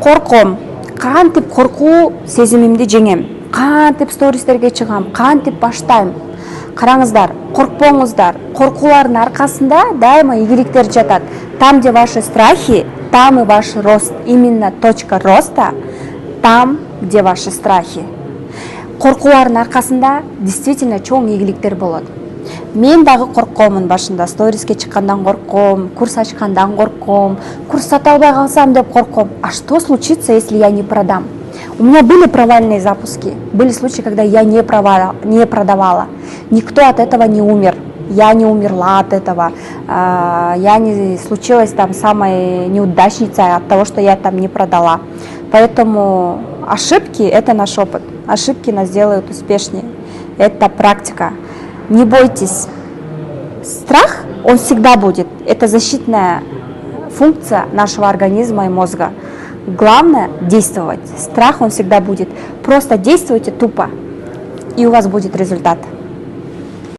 Корком. Кантип коркуу сезимимди жеңем. Кантип стористерге чыгам, кантип баштайм. Караңыздар, коркпоңуздар. Коркуулардын аркасында дайыма ийгиликтер жатат. Там, где ваши страхи, там и ваш рост. Именно точка роста там, где ваши страхи. Коркуулардын аркасында действительно чоң ийгиликтер болот. Мен дагы корккомун башында, сториске чыккандан коркком, курс ачкандан коркком, курс сата албай калсам деп коркком. А что случится, если я не продам? У меня были провальные запуски, были случаи, когда я не продавала. Никто от этого не умер. Я не умерла от этого. Я не случилась там самой неудачницей от того, что я там не продала. Поэтому ошибки – это наш опыт. Ошибки нас делают успешнее. Это практика. Не бойтесь. Страх, он всегда будет. Это защитная функция нашего организма и мозга. Главное – действовать. Страх, он всегда будет. Просто действуйте тупо, и у вас будет результат.